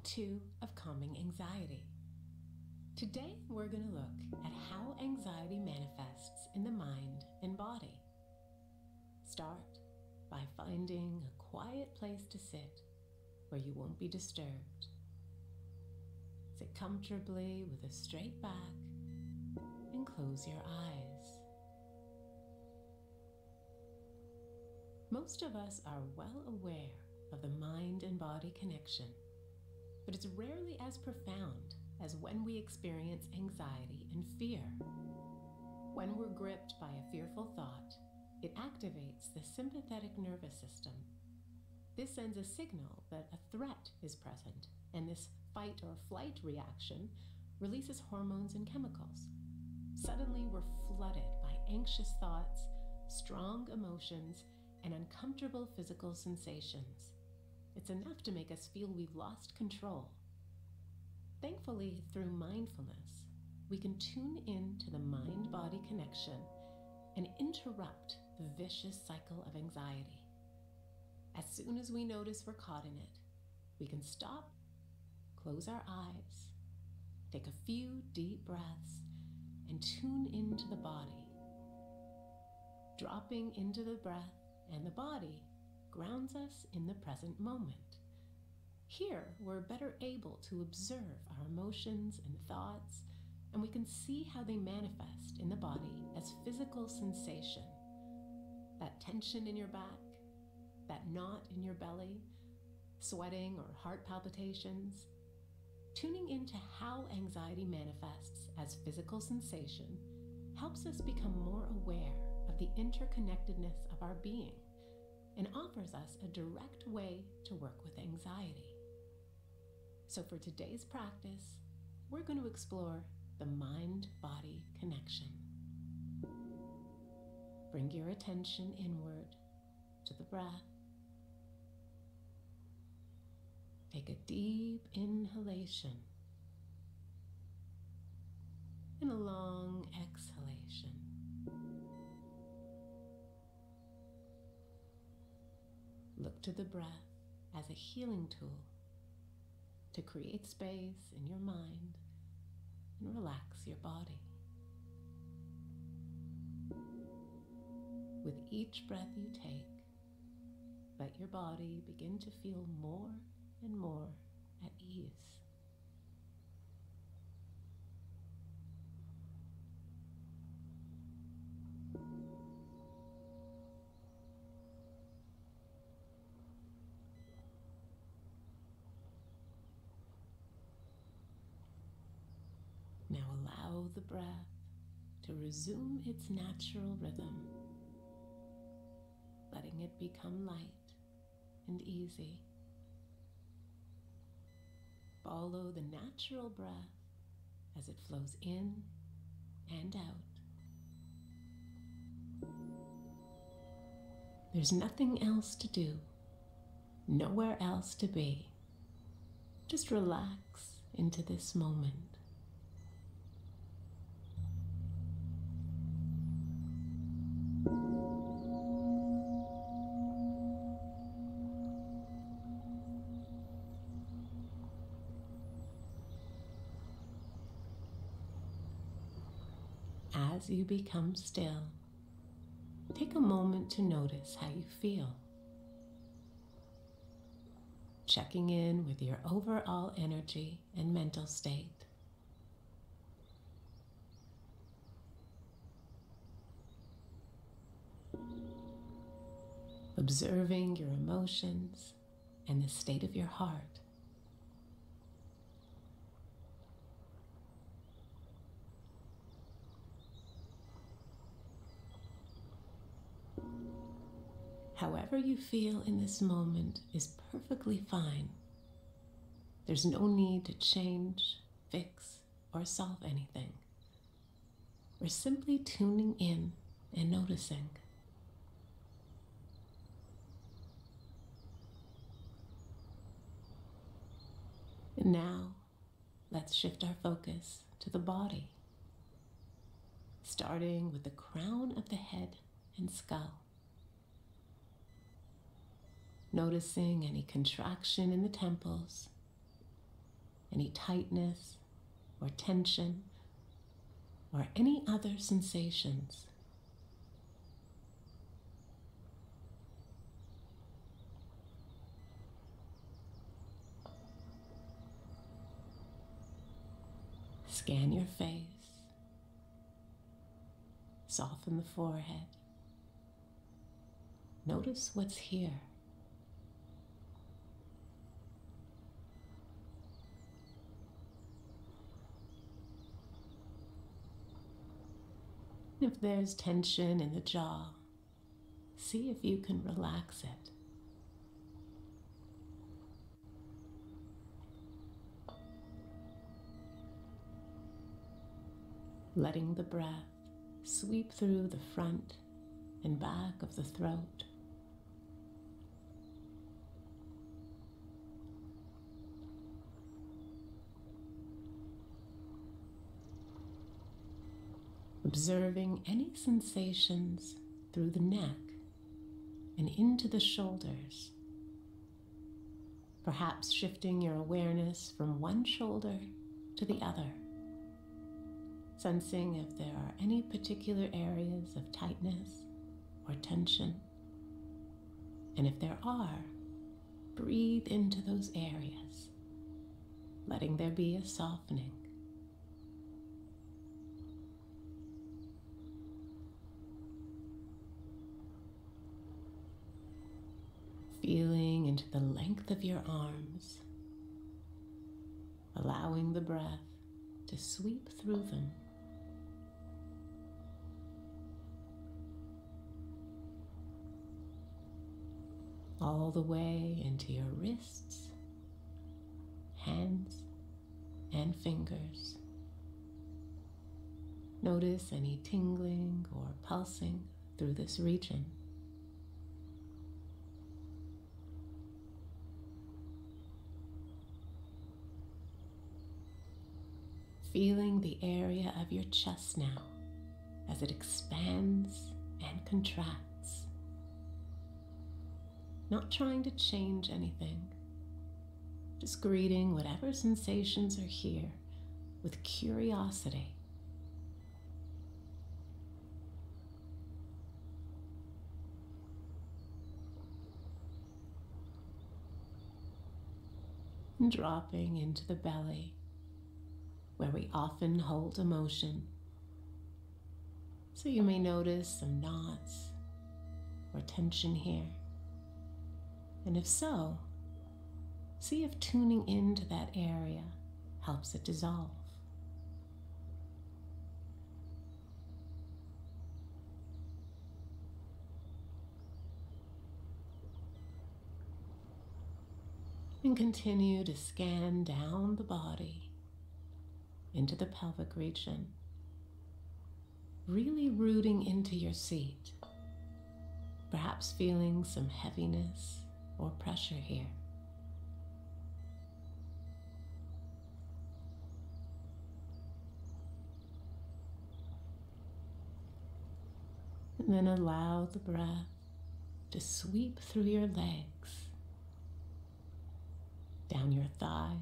2 of Calming Anxiety. Today we're going to look at how anxiety manifests in the mind and body. Start by finding a quiet place to sit where you won't be disturbed. Sit comfortably with a straight back and close your eyes. Most of us are well aware of the mind and body connection, but it's rarely as profound as when we experience anxiety and fear. When we're gripped by a fearful thought, it activates the sympathetic nervous system. This sends a signal that a threat is present, and this fight or flight reaction releases hormones and chemicals. Suddenly, we're flooded by anxious thoughts, strong emotions, and uncomfortable physical sensations. It's enough to make us feel we've lost control. Thankfully, through mindfulness, we can tune into the mind-body connection and interrupt the vicious cycle of anxiety. As soon as we notice we're caught in it, we can stop, close our eyes, take a few deep breaths, and tune into the body. Dropping into the breath and the body grounds us in the present moment. Here, we're better able to observe our emotions and thoughts, and we can see how they manifest in the body as physical sensation. That tension in your back, that knot in your belly, sweating or heart palpitations. Tuning into how anxiety manifests as physical sensation helps us become more aware of the interconnectedness of our being and offers us a direct way to work with anxiety. So for today's practice, we're going to explore the mind-body connection. Bring your attention inward to the breath. Take a deep inhalation and a long exhalation. Look to the breath as a healing tool to create space in your mind and relax your body. With each breath you take, let your body begin to feel more and more at ease. Now allow the breath to resume its natural rhythm, letting it become light and easy. Follow the natural breath as it flows in and out. There's nothing else to do, nowhere else to be. Just relax into this moment. As you become still, take a moment to notice how you feel. Checking in with your overall energy and mental state. Observing your emotions and the state of your heart. However you feel in this moment is perfectly fine. There's no need to change, fix, or solve anything. We're simply tuning in and noticing. And now, let's shift our focus to the body, starting with the crown of the head and skull. Noticing any contraction in the temples any tightness or tension or any other sensations. Scan your face, soften the forehead. Notice what's here. If there's tension in the jaw, see if you can relax it. Letting the breath sweep through the front and back of the throat. Observing any sensations through the neck and into the shoulders. Perhaps shifting your awareness from one shoulder to the other. Sensing if there are any particular areas of tightness or tension. And if there are, breathe into those areas, letting there be a softening. Feeling into the length of your arms, allowing the breath to sweep through them. All the way into your wrists, hands, and fingers. Notice any tingling or pulsing through this region. Feeling the area of your chest now as it expands and contracts. Not trying to change anything, just greeting whatever sensations are here with curiosity. And dropping into the belly, where we often hold emotion. So you may notice some knots or tension here. And if so, see if tuning into that area helps it dissolve. And continue to scan down the body into the pelvic region, really rooting into your seat, perhaps feeling some heaviness or pressure here. And then allow the breath to sweep through your legs, down your thighs,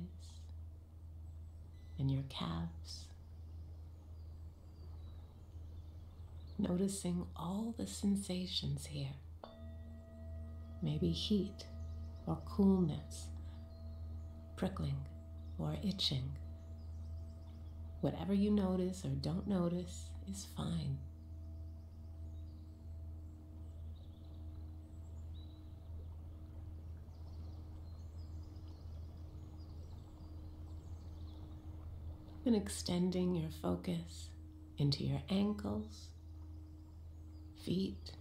and your calves, noticing all the sensations here. Maybe heat or coolness, prickling or itching. Whatever you notice or don't notice is fine. And extending your focus into your ankles, feet,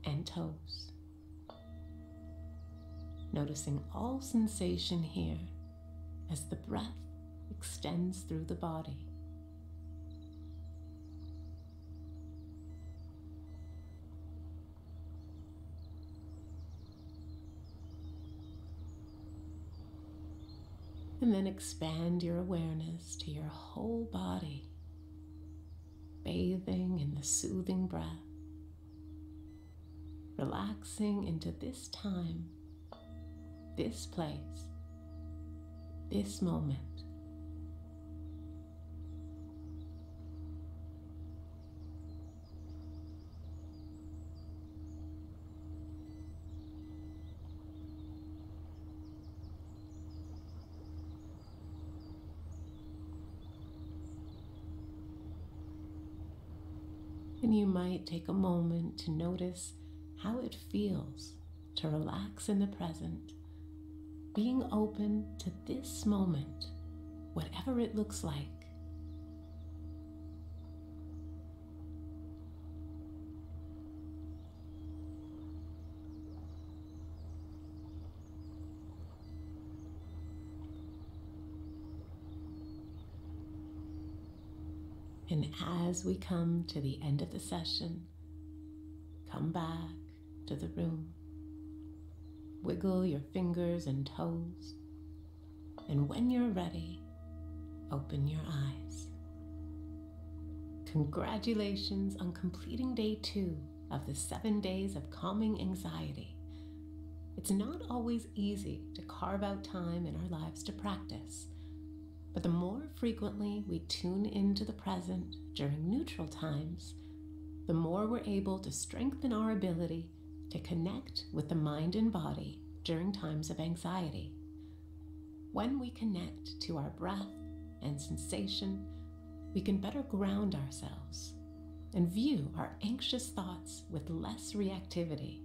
and toes. Noticing all sensation here as the breath extends through the body. And then expand your awareness to your whole body, bathing in the soothing breath, relaxing into this time, this place, this moment. And you might take a moment to notice how it feels to relax in the present, being open to this moment, whatever it looks like. And as we come to the end of the session, come back to the room. Wiggle your fingers and toes. And when you're ready, open your eyes. Congratulations on completing day 2 of the 7 days of calming anxiety. It's not always easy to carve out time in our lives to practice. But the more frequently we tune into the present during neutral times, the more we're able to strengthen our ability to connect with the mind and body during times of anxiety. When we connect to our breath and sensation, we can better ground ourselves and view our anxious thoughts with less reactivity.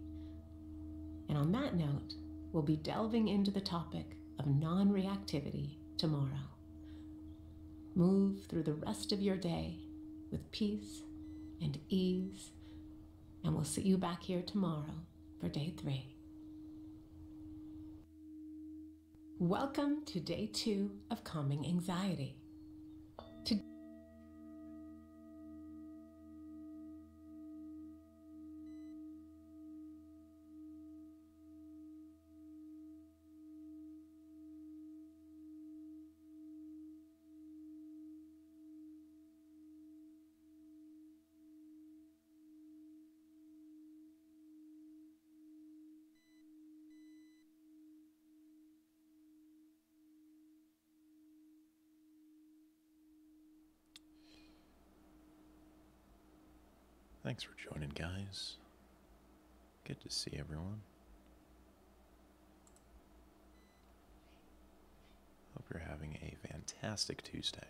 And on that note, we'll be delving into the topic of non-reactivity tomorrow. Move through the rest of your day with peace and ease, and we'll see you back here tomorrow for day 3. Welcome to day 2 of Calming Anxiety. Thanks for joining, guys. Good to see everyone. Hope you're having a fantastic Tuesday.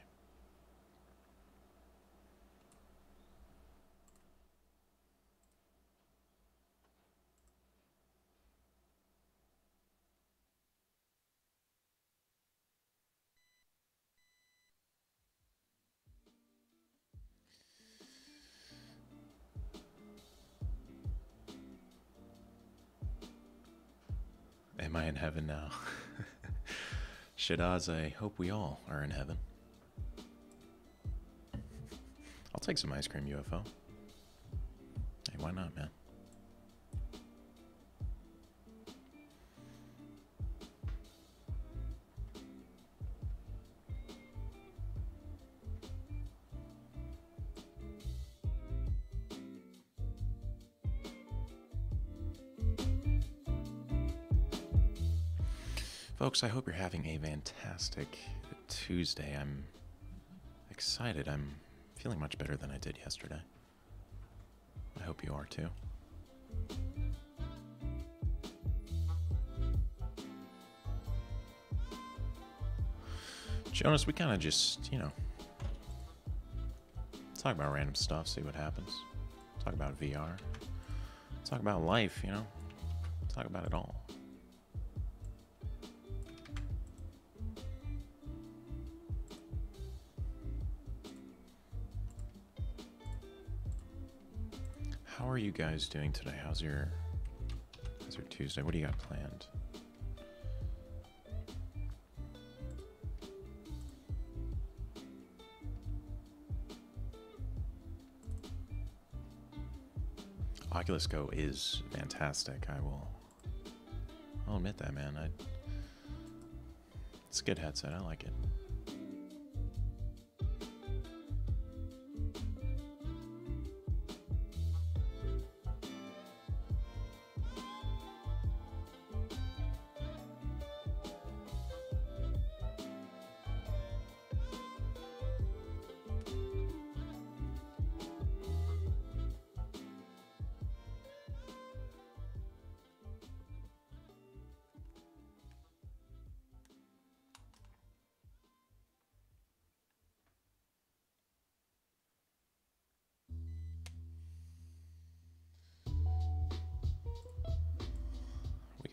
Am I in heaven now? Shadaz, I hope we all are in heaven. I'll take some ice cream, UFO. Hey, why not, man? Folks, I hope you're having a fantastic Tuesday. I'm excited. I'm feeling much better than I did yesterday. I hope you are too. Jonas, we kind of just, talk about random stuff, see what happens. Talk about VR. Talk about life, Talk about it all. How are you guys doing today? How's your Tuesday? What do you got planned? Oculus Go is fantastic. I'll admit that, man. It's a good headset. I like it.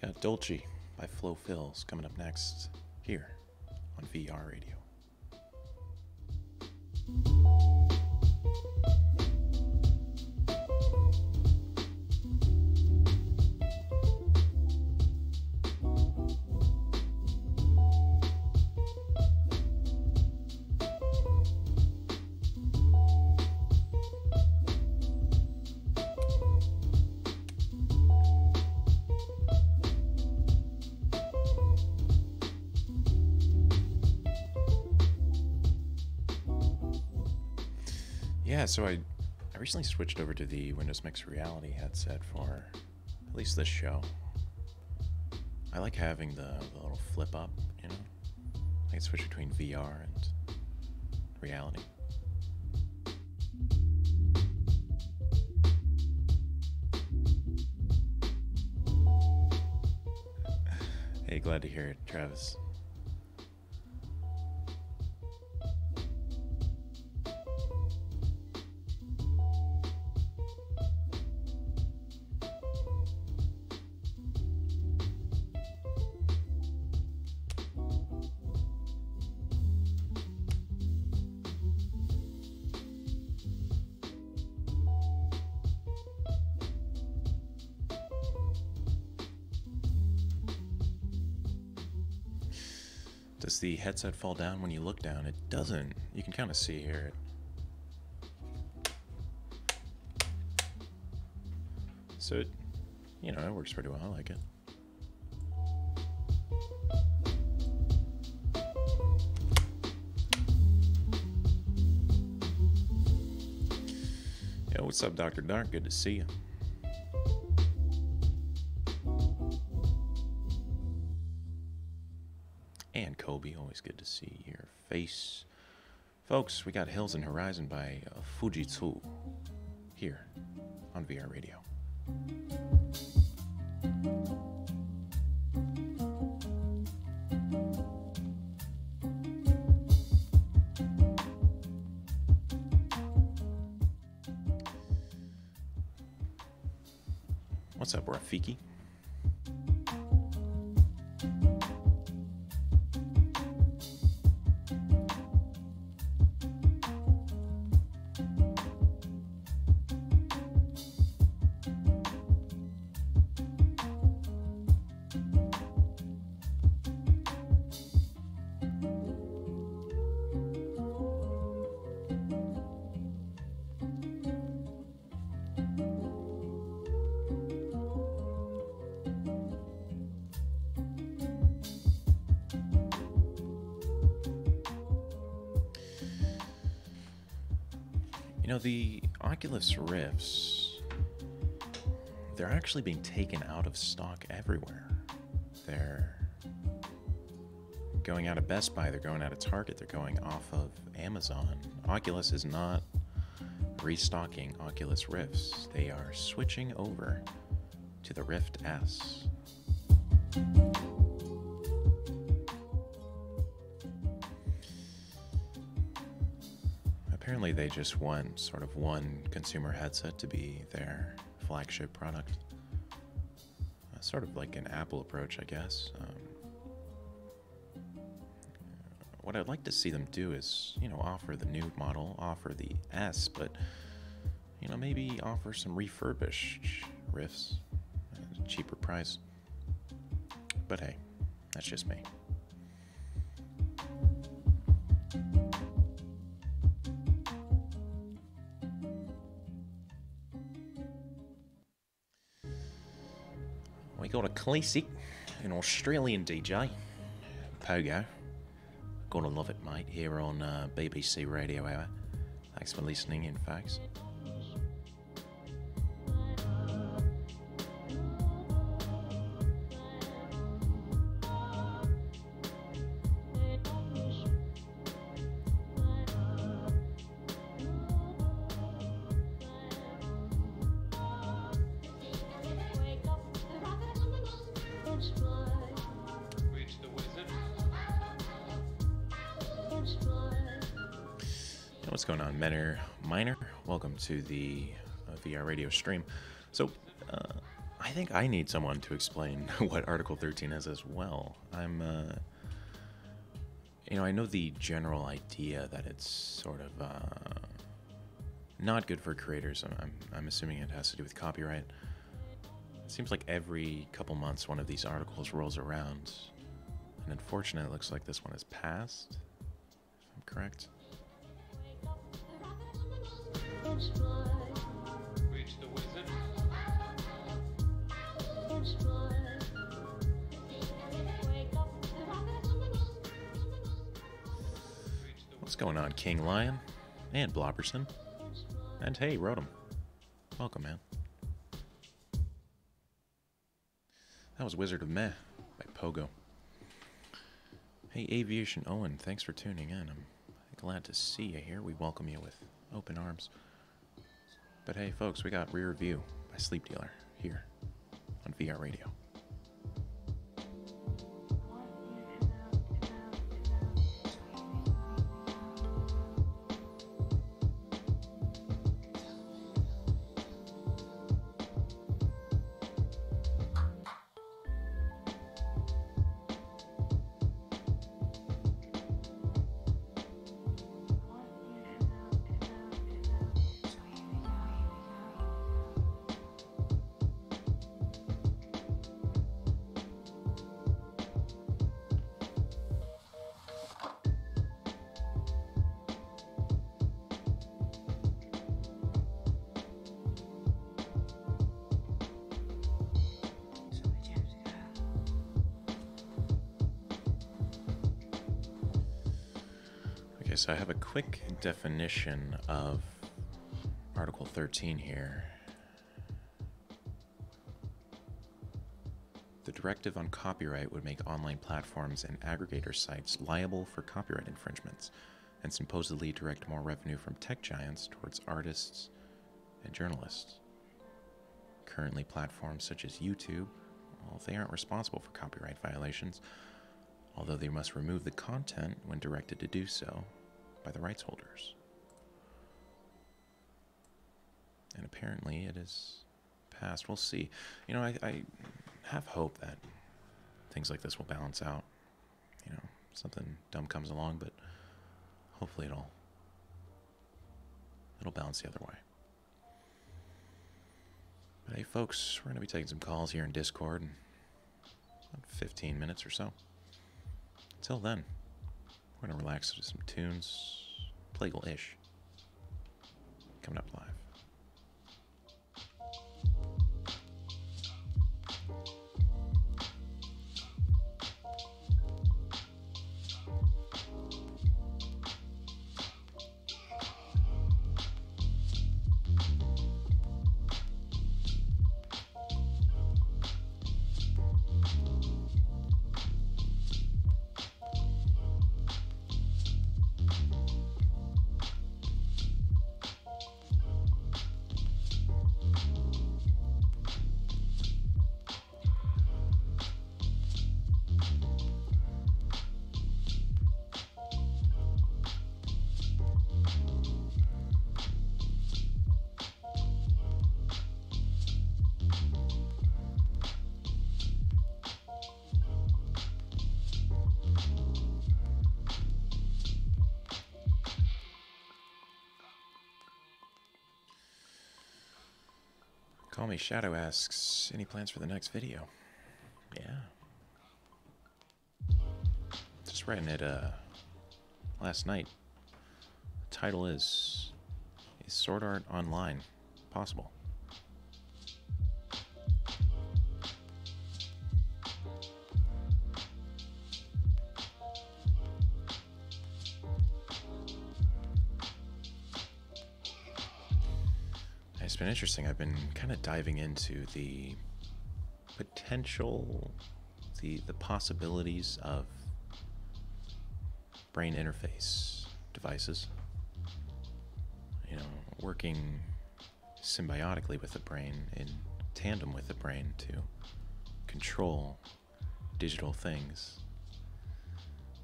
got Dolce by Flo Fills coming up next here on VRadio. Yeah, so I recently switched over to the Windows Mixed Reality headset for at least this show. I like having the little flip up, you know? I can switch between VR and reality. Hey, glad to hear it, Travis. Does the headset fall down when you look down? It doesn't. You can kind of see here. So, it works pretty well. I like it. Yo, what's up, Dr. Dark? Good to see you. And Kobe, always good to see your face. Folks, we got Hills and Horizon by Fujitsu here on VRadio. What's up, Rafiki? The Oculus Rifts, they're actually being taken out of stock everywhere. They're going out of Best Buy, they're going out of Target, they're going off of Amazon. Oculus is not restocking Oculus Rifts. They are switching over to the Rift S. Apparently they just want sort of one consumer headset to be their flagship product. Sort of like an Apple approach, I guess. What I'd like to see them do is, offer the new model, offer the S, but, maybe offer some refurbished Rifts at a cheaper price. But hey, that's just me. We got a classic, an Australian DJ, Pogo. Gotta love it, mate, here on BBC Radio Hour. Thanks for listening in, folks. What's going on, Minor? Welcome to the VRadio stream. So, I think I need someone to explain what Article 13 is as well. I know the general idea that it's sort of not good for creators. I'm assuming it has to do with copyright. It seems like every couple months one of these articles rolls around, and unfortunately it looks like this one has passed, if I'm correct. Reach the wizard. What's going on, King Lion? And Blobberson? And hey, Rotom. Welcome, man. That was Wizard of Meh by Pogo. Hey, Aviation Owen, thanks for tuning in. I'm glad to see you here. We welcome you with open arms. But hey, folks, we got Rear View by Sleep Dealer here on VRadio. Okay, so I have a quick definition of Article 13 here. The directive on copyright would make online platforms and aggregator sites liable for copyright infringements and supposedly direct more revenue from tech giants towards artists and journalists. Currently, platforms such as YouTube, well, they aren't responsible for copyright violations, although they must remove the content when directed to do so by the rights holders. And apparently it is passed. We'll see. You know, I have hope that things like this will balance out. You know, something dumb comes along, but hopefully it'll balance the other way. But hey, folks, we're going to be taking some calls here in Discord in about 15 minutes or so. Until then, we're going to relax to some tunes. Plagal-ish. Coming up live. Call Me Shadow asks, any plans for the next video? Yeah. Just writing it last night. The title is Sword Art Online possible? It's been interesting. I've been kind of diving into the potential, the possibilities of brain interface devices. You know, working symbiotically with the brain, in tandem with the brain to control digital things.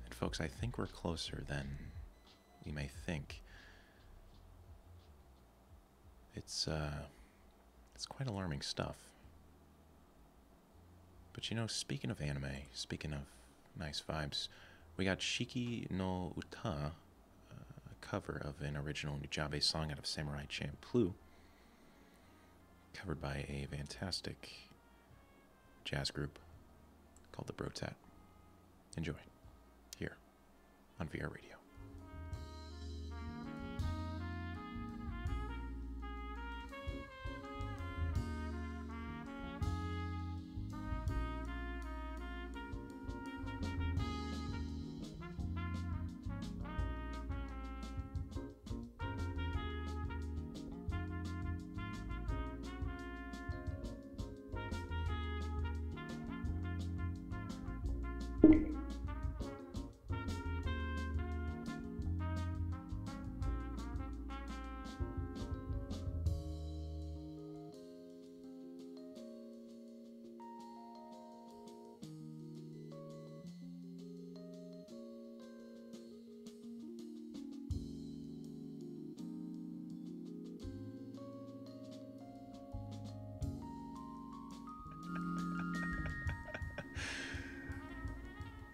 And folks, I think we're closer than you may think. It's quite alarming stuff. But you know, speaking of anime, speaking of nice vibes, we got Shiki no Uta, a cover of an original Nujabe song out of Samurai Champloo, covered by a fantastic jazz group called the Brotat. Enjoy, here on VRadio.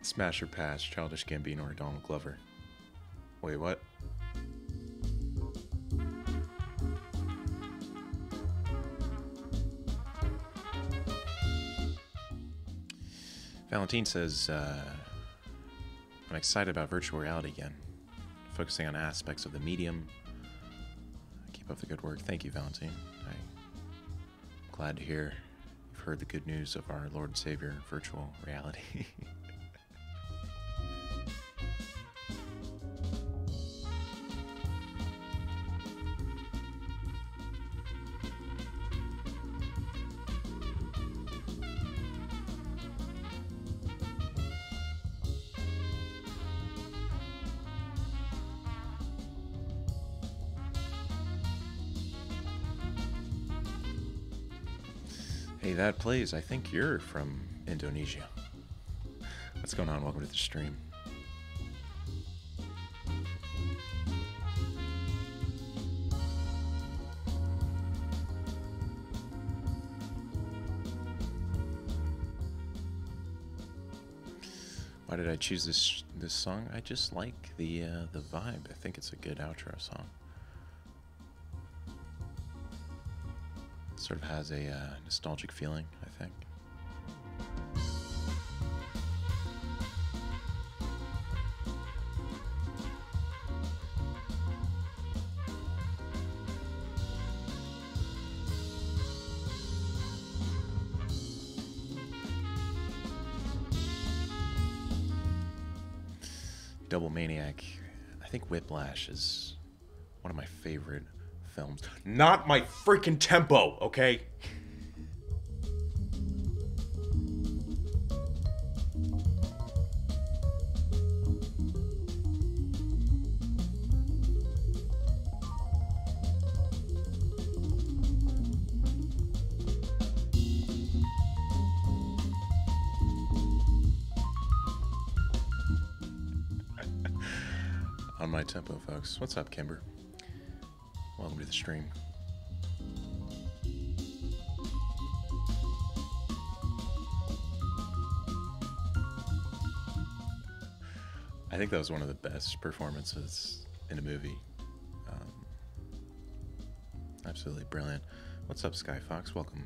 Smash or Pass, Childish Gambino or Donald Glover? Wait, what? Valentine says, I'm excited about virtual reality again, focusing on aspects of the medium. Keep up the good work. Thank you, Valentine. I'm glad to hear you've heard the good news of our Lord and Savior, virtual reality. Hey, that plays. I think you're from Indonesia. What's going on? Welcome to the stream. Why did I choose this song? I just like the vibe. I think it's a good outro song. Sort of has a nostalgic feeling, I think. Double Maniac. I think Whiplash is one of my favorite films. Not my freaking tempo, okay? On my tempo, folks. What's up, Kimber? Welcome to the stream. I think that was one of the best performances in a movie. Absolutely brilliant. What's up, Sky Fox? Welcome.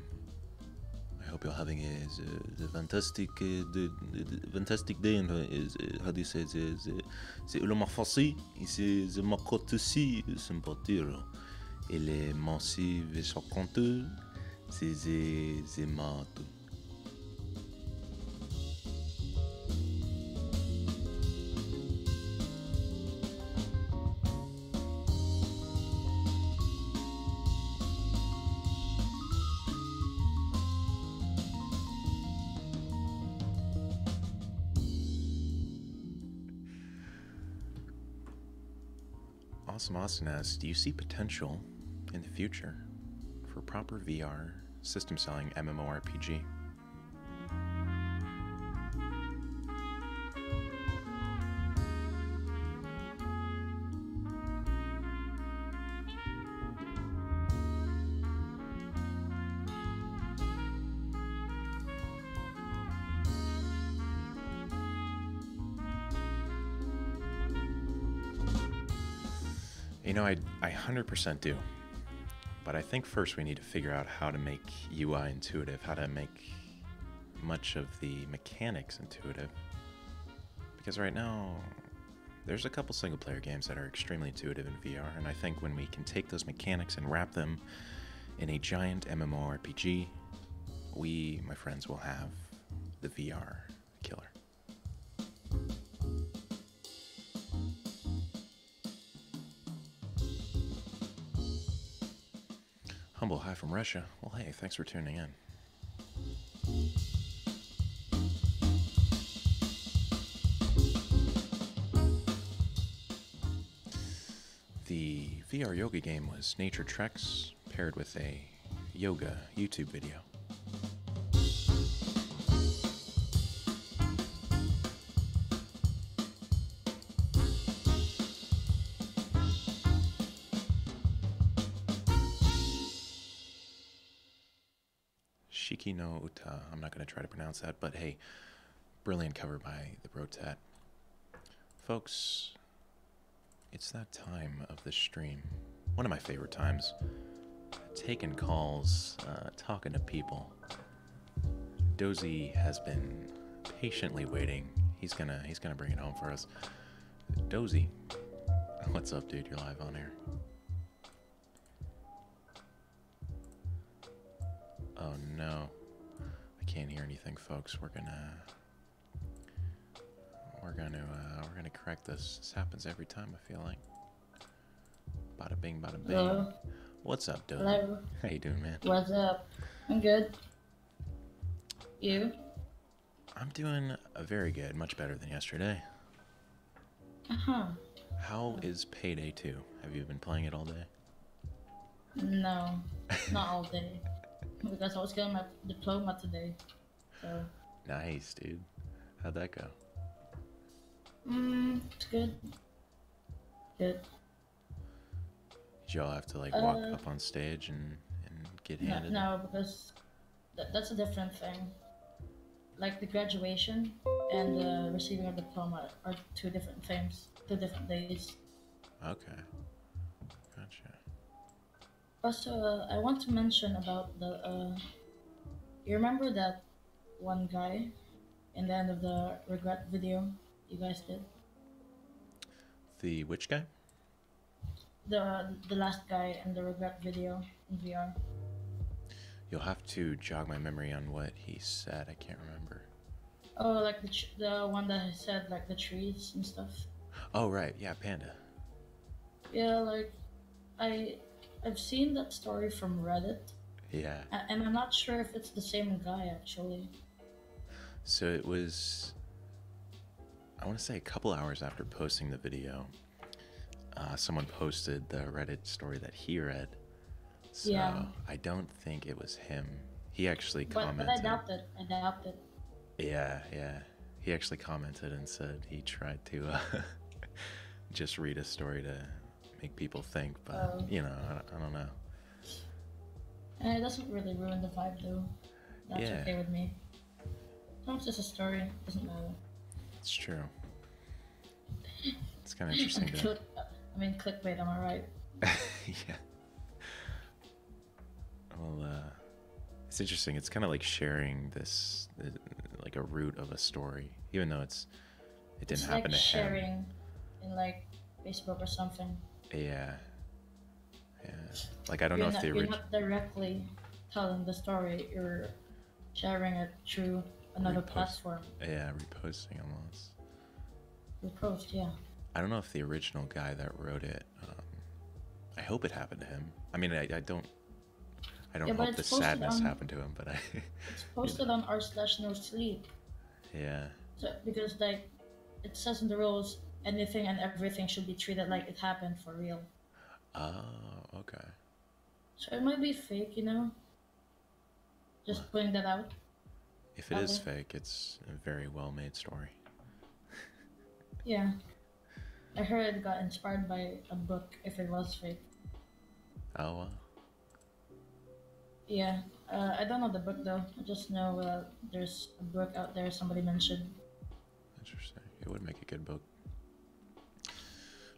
I hope you're having a fantastic day. And how do you say c'est le marfasi, c'est makotusi, sympatiro. Et les massives choquantes, c'est mato. Awesome Austin asks, do you see potential in the future for proper VR system selling MMORPG? You know, I 100% do. But I think first we need to figure out how to make UI intuitive, how to make much of the mechanics intuitive. Because right now, there's a couple single-player games that are extremely intuitive in VR, and I think when we can take those mechanics and wrap them in a giant MMORPG, we, my friends, will have the VR killer. Humble hi from Russia. Well, hey, thanks for tuning in. The VR yoga game was Nature Treks paired with a yoga YouTube video. Shiki no Uta. I'm not going to try to pronounce that, but hey, brilliant cover by the Brotet. Folks, it's that time of the stream. One of my favorite times. Taking calls, talking to people. Dozy has been patiently waiting. He's gonna bring it home for us. Dozy, what's up, dude? You're live on air. Oh no, I can't hear anything, folks. We're gonna crack this. This happens every time, I feel like. Bada bing, bada bing. Hello. What's up, Dozy? Hello. How you doing, man? What's up? I'm good. You? I'm doing very good, much better than yesterday. Uh-huh. How is Payday 2? Have you been playing it all day? No, not all day. Because I was getting my diploma today. So. Nice, dude. How'd that go? It's good. Good. Did y'all have to like walk up on stage and get handed? No, because that's a different thing. Like the graduation and the receiving a diploma are two different things, 2 different days. Okay. Gotcha. Also, I want to mention about the, you remember that one guy in the end of the regret video you guys did? The which guy? The last guy in the regret video in VR. You'll have to jog my memory on what he said. I can't remember. Oh, like the one that said like the trees and stuff. Oh right, yeah, Panda. Yeah, like I've seen that story from Reddit. Yeah. And I'm not sure if it's the same guy actually. So it was, I want to say a couple hours after posting the video, someone posted the Reddit story that he read. So Yeah. I don't think it was him. He actually commented. But I doubt it. I doubt it. Yeah. He actually commented and said he tried to just read a story to make people think, but you know, I don't know. And it doesn't really ruin the vibe though. That's okay with me. Sometimes it's a story. It doesn't matter. It's true. It's kind of interesting to... clickbait, am I right? Yeah. Well, it's interesting. It's kind of like sharing this, like a root of a story, even though it didn't happen to him. It's like sharing in like Facebook or something. Yeah. Like I don't know if you're not directly telling the story. You're sharing it through another platform. Yeah, reposting almost. Repost, yeah. I don't know if the original guy that wrote it. I hope it happened to him. I mean, I don't hope the sadness happened to him, but It's posted on r/no-sleep. Yeah. So because like it says in the rules, anything and everything should be treated like it happened for real. Oh, okay. So it might be fake, you know. Just putting that out. If it is fake, it's a very well-made story. Yeah. I heard it got inspired by a book if it was fake. Oh, wow. Yeah. I don't know the book though. I just know there's a book out there somebody mentioned. Interesting. It would make a good book.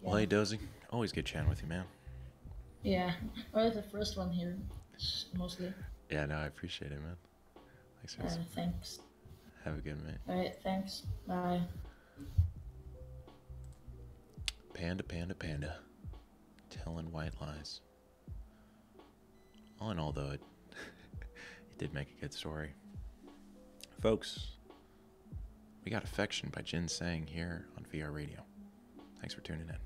Well, hey, Dozy. Always good chatting with you, man. Yeah. Or the first one here, mostly. Yeah, no, I appreciate it, man. Thanks, guys. Thanks. Have a good night. Alright, thanks. Bye. Panda, panda, panda. Telling white lies. All in all, though, it did make a good story. Folks, we got Affection by Jin Sang here on VRadio. Thanks for tuning in.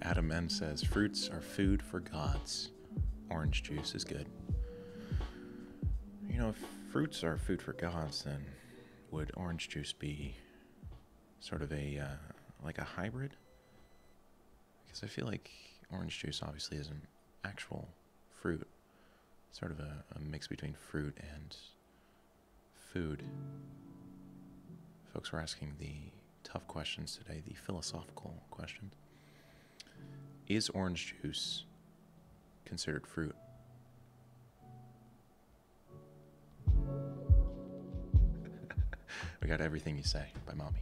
Adam M says, fruits are food for gods. Orange juice is good. You know, if fruits are food for gods, then would orange juice be sort of a, like a hybrid? Because I feel like orange juice obviously is an actual fruit. Sort of a mix between fruit and food. Folks were asking the tough questions today, the philosophical questions. Is orange juice considered fruit? We got Everything You Say by Mommy.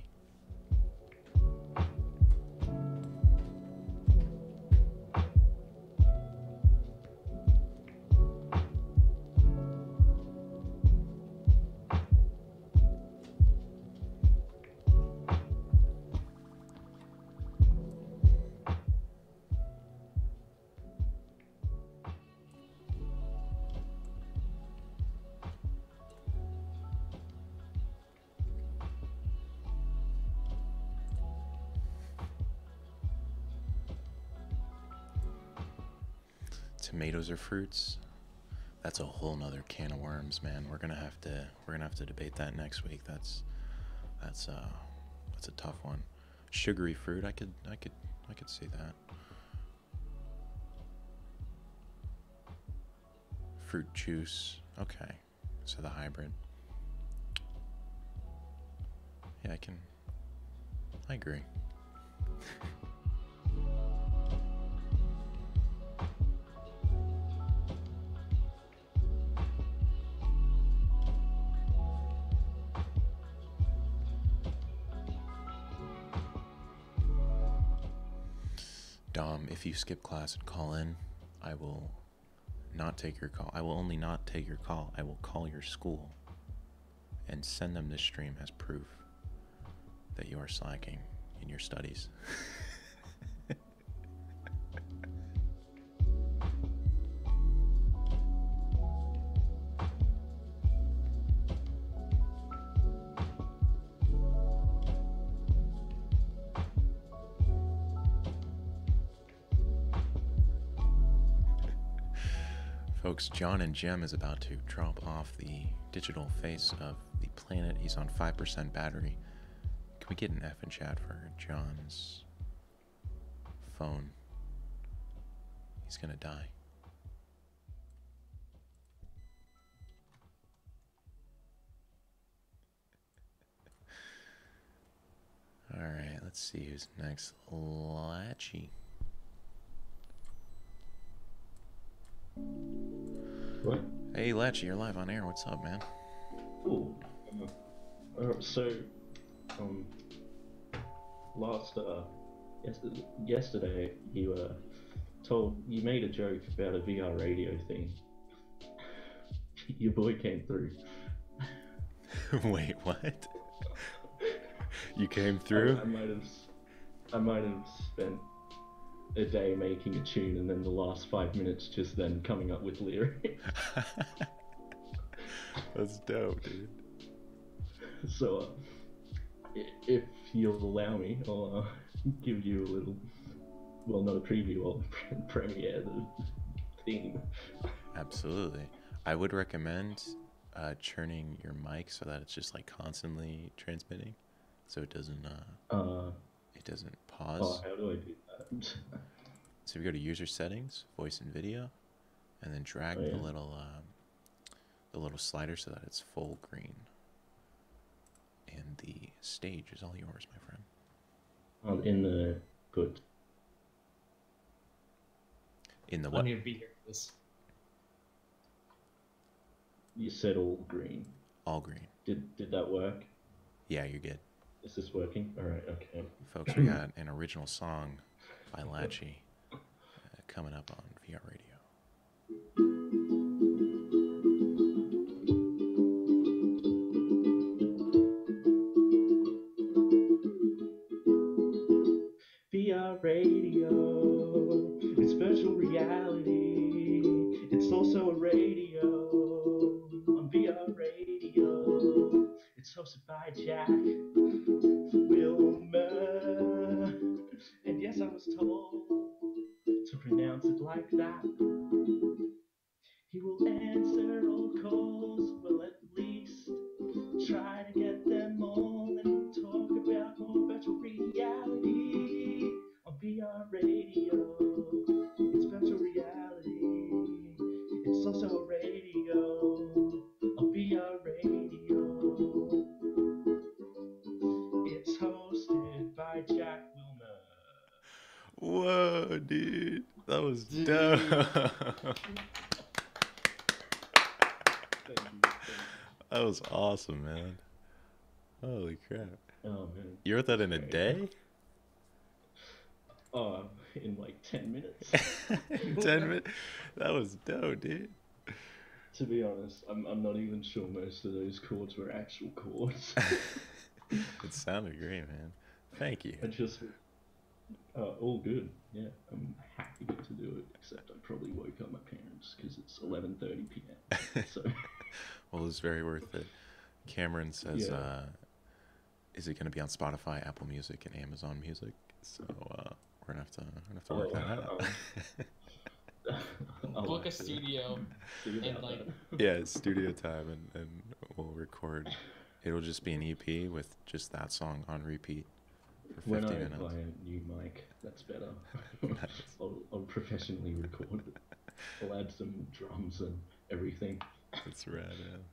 Tomatoes are fruits. That's a whole nother can of worms, man. We're gonna have to debate that next week. That's a tough one. Sugary fruit, I could see that. Fruit juice, okay. So the hybrid. Yeah, I agree. Dom, if you skip class and call in, I will not take your call. I will only not take your call. I will call your school and send them this stream as proof that you are slacking in your studies. Folks, John and Jem is about to drop off the digital face of the planet. He's on 5% battery. Can we get an F in chat for John's phone? He's gonna die. Alright, let's see who's next. Latchy. What? Hey, Latchy, you're live on air. What's up, man? Cool. So, yesterday you you made a joke about a VRadio thing. Your boy came through. Wait, what? You came through? I might have spent a day making a tune and then the last 5 minutes just then coming up with lyrics. That's dope, dude. So, if you'll allow me, I'll give you a little, well, not a preview, or premiere, the theme. Absolutely. I would recommend churning your mic so that it's just like constantly transmitting, so it doesn't pause. Oh, how do I do that? So if you go to user settings, voice and video, and then drag the little slider so that it's full green, and the stage is all yours, my friend. In the good. In the what? I need to be here for this. You said all green. All green. Did that work? Yeah, you're good. Is this working? All right. Okay. Folks, we got an original song by Latchy coming up on VRadio. VRadio, it's virtual reality. It's also a radio on VRadio. It's hosted by Jack Wilmer. And yes, I was told to pronounce it like that. He will answer all calls, well, at least try to get them all, and talk about more virtual reality on VRadio. It's virtual reality. It's also a radio on VRadio. It's hosted by Jack Wilmer. Whoa, dude. That was dope. That was awesome, man. Holy crap. Oh, man. You wrote that in a day? Oh, in like 10 minutes. 10 minutes? That was dope, dude. To be honest, I'm not even sure most of those chords were actual chords. It sounded great, man. Thank you. I just... all good. Yeah, I'm happy to do it, except I probably woke up my parents because it's 11:30 p.m. So... Well, it's very worth it. Cameron says, Yeah. is it going to be on Spotify, Apple Music, and Amazon Music? So we're going to have to work that out. Book a studio and like Yeah, it's studio time, and we'll record. It'll just be an EP with just that song on repeat for 50 when I minutes. buy a new mic, that's better. Nice. I'll professionally record it. I'll add some drums and everything. That's rad, man.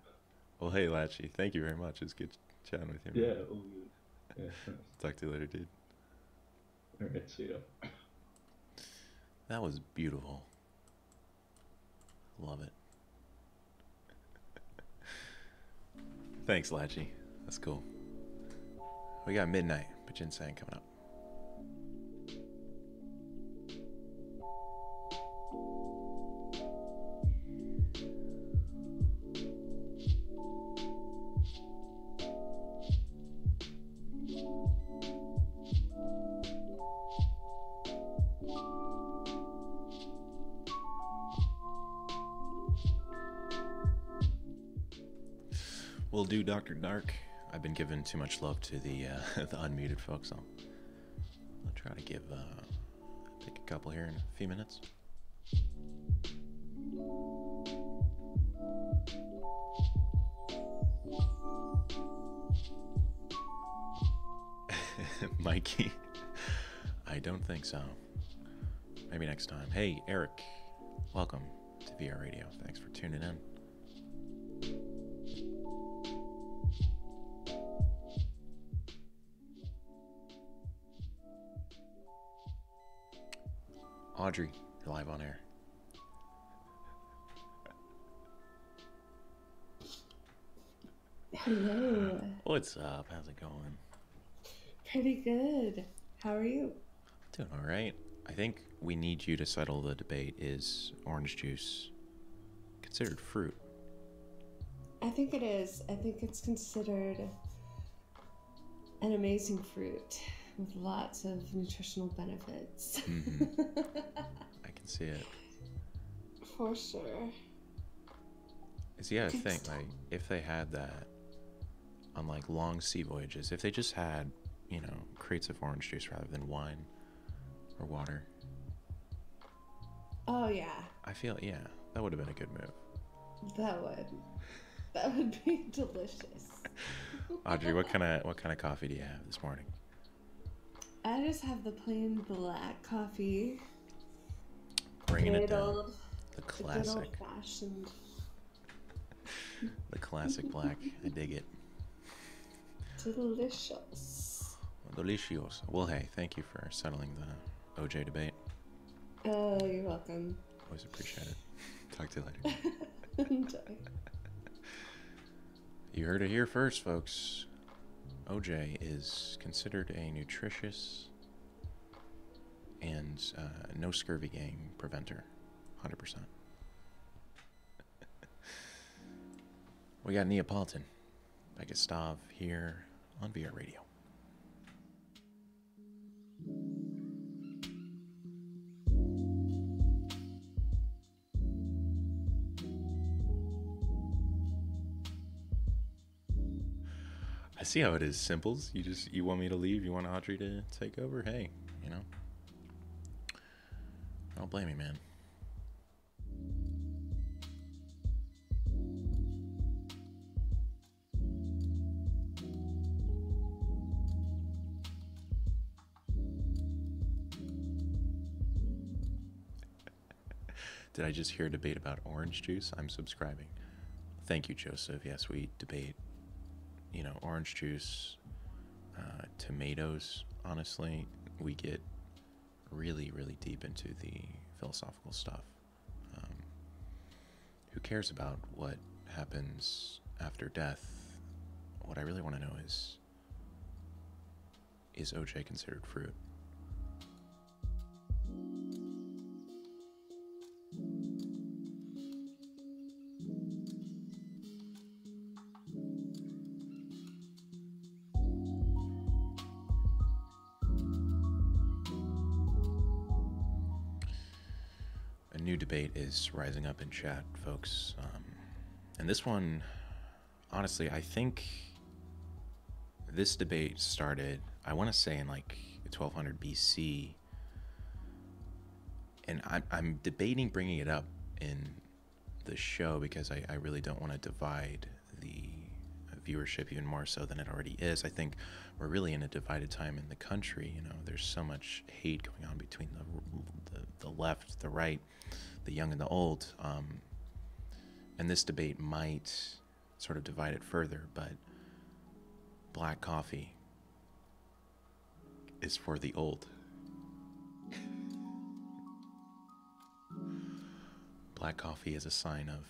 Well, hey, Latchy, thank you very much. It's good chatting with you, man. Yeah, all good. Yeah. Talk to you later, dude. All right, see ya. That was beautiful. Love it. Thanks, Latchy. That's cool. We got Midnight, but Ginseng coming up. We'll do Dr. Dark. I've been giving too much love to the the unmuted folks. I'll try to give take a couple here in a few minutes. Mikey, I don't think so. Maybe next time. Hey, Eric, welcome to VRadio. Thanks for tuning in. Audrey, you're live on air. Hello. What's up? How's it going? Pretty good. How are you? Doing all right. I think we need you to settle the debate. Is orange juice considered fruit? I think it is. I think it's considered an amazing fruit with lots of nutritional benefits. Mm-hmm. I can see it. For sure. Is yeah, I think like if they had that on like long sea voyages, if they just had, you know, crates of orange juice rather than wine or water. Oh yeah. I feel that would have been a good move. That would. That would be delicious. Audrey, what kind of coffee do you have this morning? I just have the plain black coffee. Bringing it Good down. old, The the good classic. old-fashioned. The classic black. I dig it. Delicious. Delicious. Well, hey, thank you for settling the OJ debate. Oh, you're welcome. Always appreciate it. Talk to you later. Enjoy. You heard it here first, folks. OJ is considered a nutritious and no scurvy gang preventer. 100%. We got Neapolitan by Gustav here on VRadio. I see how it is, Simples. You want me to leave? You want Audrey to take over? Hey, you know. I don't blame you, man. Did I just hear a debate about orange juice? I'm subscribing. Thank you, Joseph. Yes, we debate, orange juice, tomatoes. Honestly, we get really, really deep into the philosophical stuff. Who cares about what happens after death? What I really want to know is OJ considered fruit? A new debate is rising up in chat, folks. And this one, honestly, I think this debate started, I want to say in like 1200 BC. And I'm debating bringing it up in the show because I really don't want to divide the viewership even more so than it already is. I think we're really in a divided time in the country. There's so much hate going on between the left, the right, the young and the old. And this debate might sort of divide it further, but black coffee is for the old. Black coffee is a sign of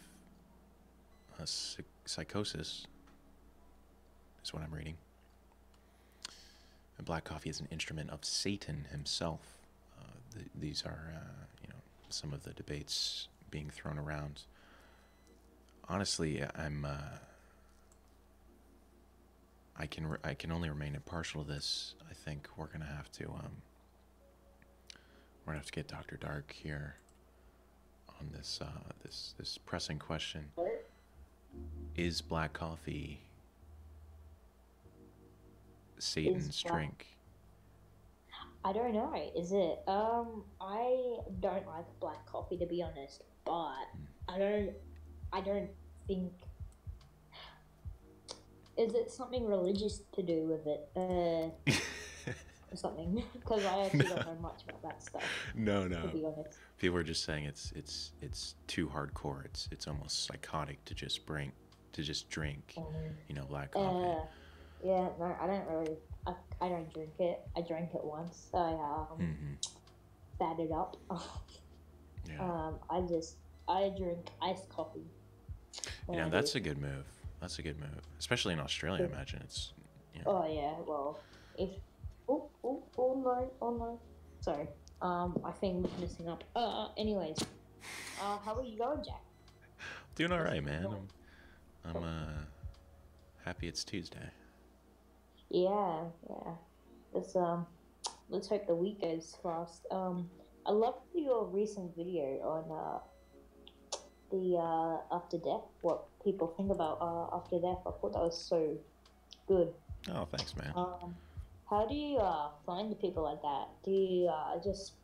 a psychosis, is what I'm reading. And black coffee is an instrument of Satan himself. These are, some of the debates being thrown around. Honestly, I can only remain impartial to this. I think we're gonna have to get Dr. Dark here on this this pressing question. Is black coffee Satan's drink? I don't know. Is it? I don't like black coffee, to be honest. But I don't think. Is it something religious to do with it? Or something? Because I actually don't know much about that stuff. No. To be honest. People are just saying it's too hardcore. It's almost psychotic to just drink, black coffee. Yeah, no, I don't really. I don't drink it. I drank it once. I spat it up. Yeah. I drink iced coffee. Yeah, that's a good move. Especially in Australia, I imagine it's. Oh yeah, well, if oh no, sorry. I think I'm messing up. Anyways, how are you going, Jack? Doing all right, man. I'm happy it's Tuesday. Yeah. Let's hope the week goes fast. I loved your recent video on the after death. What people think about after death. I thought that was so good. Oh, thanks, man. How do you find the people like that? Do you just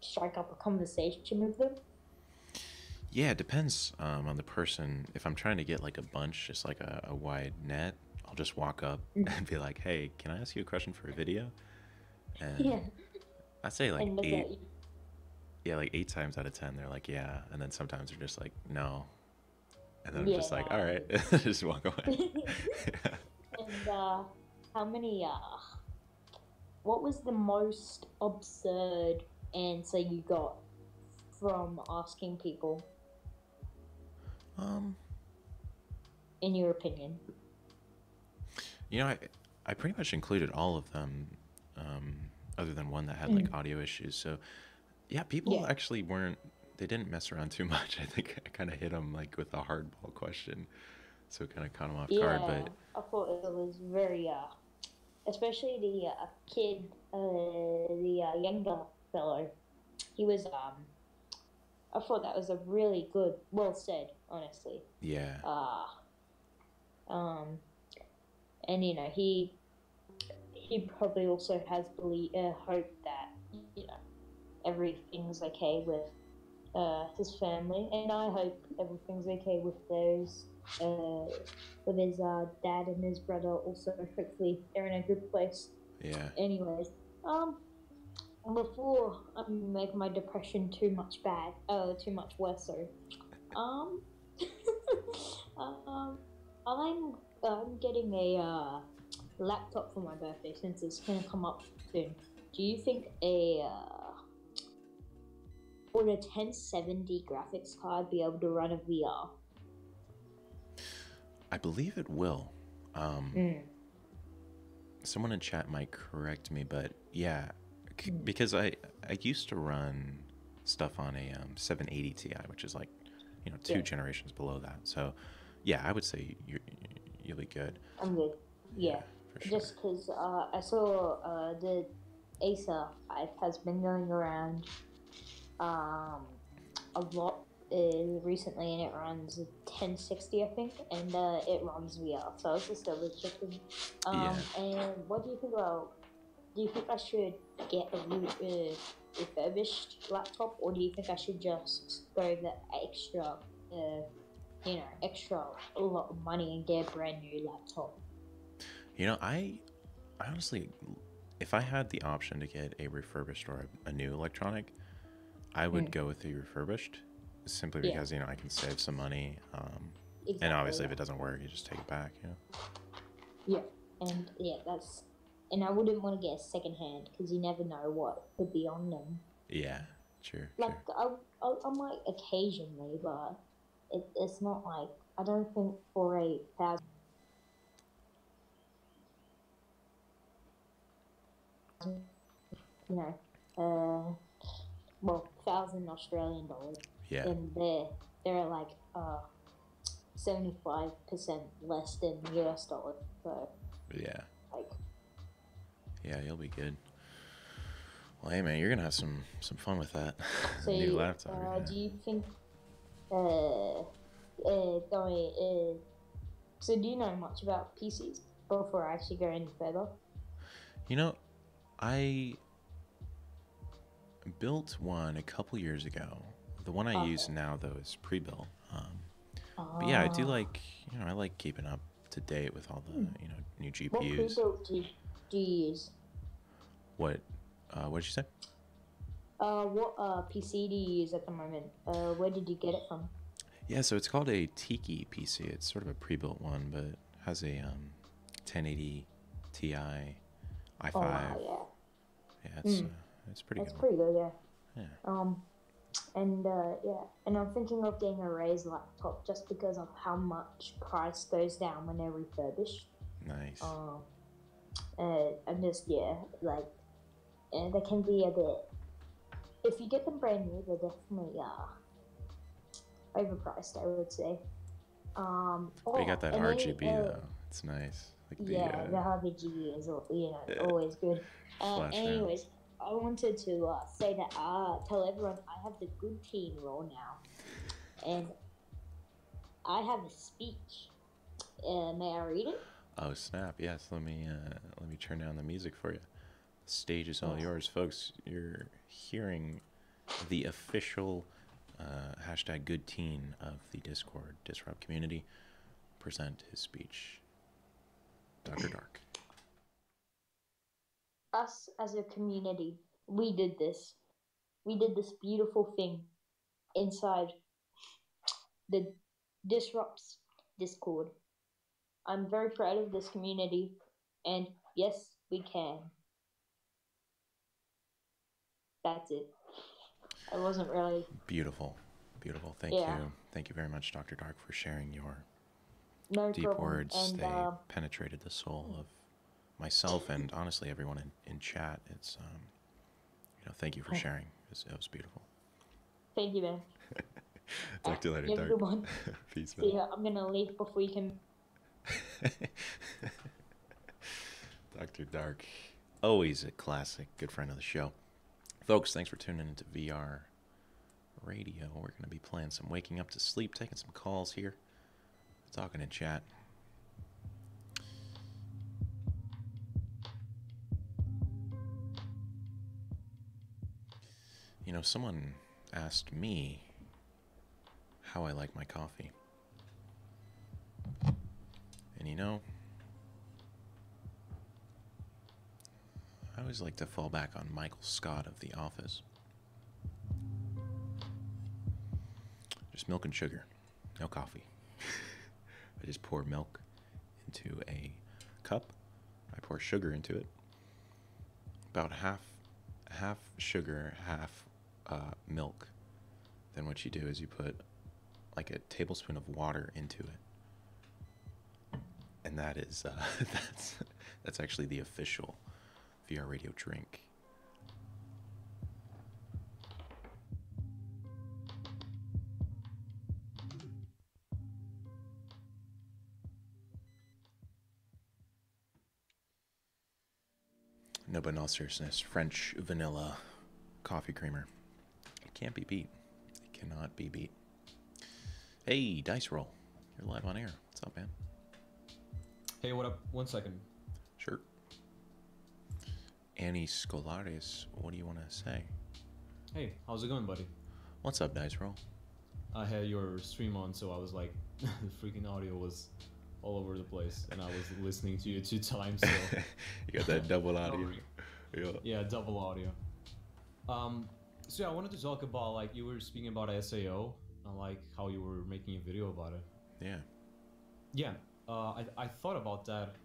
strike up a conversation with them? Yeah, it depends on the person. If I'm trying to get like a bunch, just like a wide net, I'll just walk up and be like, "Hey, can I ask you a question for a video?" Yeah. And I'd say like And look eight, at you. yeah, like 8 times out of 10, they're like, "Yeah," and then sometimes they're just like, "No," and then I'm Yeah, just like, "All no. right," just walk away. And how many? What was the most absurd answer you got from asking people, um, in your opinion? you know, I pretty much included all of them, other than one that had like audio issues. So yeah, people Yeah. actually weren't. They didn't mess around too much. I think I kind of hit them like with a hardball question, so it kind of caught them off guard. Yeah, But I thought it was very, especially the kid, the younger fellow. He was, I thought that was a really good, well said, honestly. yeah, Um, and you know, he probably also has hope that, you know, everything's okay with his family, and I hope everything's okay with those with his dad and his brother also. Hopefully they're in a good place. yeah. Anyways, before I make my depression too much worse, sorry. I'm getting a laptop for my birthday since it's gonna come up soon. Do you think would a 1070 graphics card be able to run a VR? I believe it will. Someone in chat might correct me, but yeah, because I used to run stuff on a 780 Ti, which is like, you know, two generations below that. So yeah, I would say you'll be good. I'm good. Yeah, for sure. just because I saw the Acer 5 has been going around a lot recently, and it runs 1060, I think, and it runs VR. So I was just double checking. And what do you think about? Do you think I should get a refurbished laptop, or do you think I should just go the extra, extra a lot of money and get a brand new laptop? You know, I honestly, if I had the option to get a refurbished or a new electronic, I would go with the refurbished, simply because, you know, I can save some money. Exactly, and obviously, if it doesn't work, you just take it back, you know? Yeah, and that's... And I wouldn't want to get a second hand because you never know what could be on them. Yeah, sure. Like, I might occasionally, but it's not like... I don't think for a 1,000... You know, 1,000 Australian dollars. Yeah. And they're like 75% less than US dollars. So Yeah. like, yeah, you'll be good. Well, hey man, you're gonna have some fun with that so new laptop. do you think so do you know much about PCs before I actually go any further? You know, I built one a couple years ago. The one I use now, though, is pre-built. But yeah, I do like, you know, I like keeping up to date with all the, you know, new GPUs. What pre-built do you use? What did you say? What PC do you use at the moment? Where did you get it from? Yeah, so it's called a Tiki PC. It's sort of a pre-built one, but it has a 1080 Ti i5. Oh, wow, yeah, it's pretty good. That's pretty good, yeah. Yeah. And I'm thinking of getting a Razer laptop just because of how much price goes down when they're refurbished. Nice. And just, like, they can be a bit... If you get them brand new, they're definitely overpriced, I would say. But you got that RGB though. It's nice. Like the RGB is, you know, always good. Anyways, I wanted to say that tell everyone I have the good team role now, and I have a speech. May I read it? Oh snap! Yes, let me turn down the music for you. The stage is all yours, folks. You're hearing the official hashtag good teen of the Discord Disrupt community, present his speech. Dr. Dark. Us as a community, we did this. We did this beautiful thing inside the Disrupts Discord. I'm very proud of this community, and yes, we can. That's it. I wasn't really. Beautiful. Beautiful. Thank Yeah. you. Thank you very much, Dr. Dark, for sharing your No deep problem. words. And They penetrated the soul of myself and honestly everyone in chat. It's, thank you for sharing. It was beautiful. thank you, man. Talk to you later, You have a Dark. good one. Peace, See man. ya. I'm gonna leave before you can. Dr. Dark, always a classic, good friend of the show. Folks, thanks for tuning into VR Radio. We're going to be playing some Waking Up to Sleep, taking some calls here, talking in chat. You know, someone asked me how I like my coffee. And you know, I always like to fall back on Michael Scott of The Office. Just milk and sugar, no coffee. I just pour milk into a cup. I pour sugar into it. About half sugar, half milk. Then what you do is you put like a tablespoon of water into it. And that is that's actually the official VR Radio drink. No, but in all seriousness, French vanilla coffee creamer. It can't be beat. It cannot be beat. Hey, Dice Roll. You're live on air. What's up, man? Hey, what up? 1 second. Sure. Annie Scolaris, what do you want to say? Hey, how's it going, buddy? What's up, Dice Roll? I had your stream on, so I was like, the freaking audio was all over the place, and I was listening to you 2 times. So You got that double audio. Yeah. yeah, double audio. So yeah, I wanted to talk about, like, you were speaking about SAO and like how you were making a video about it. Yeah. Yeah, I thought about that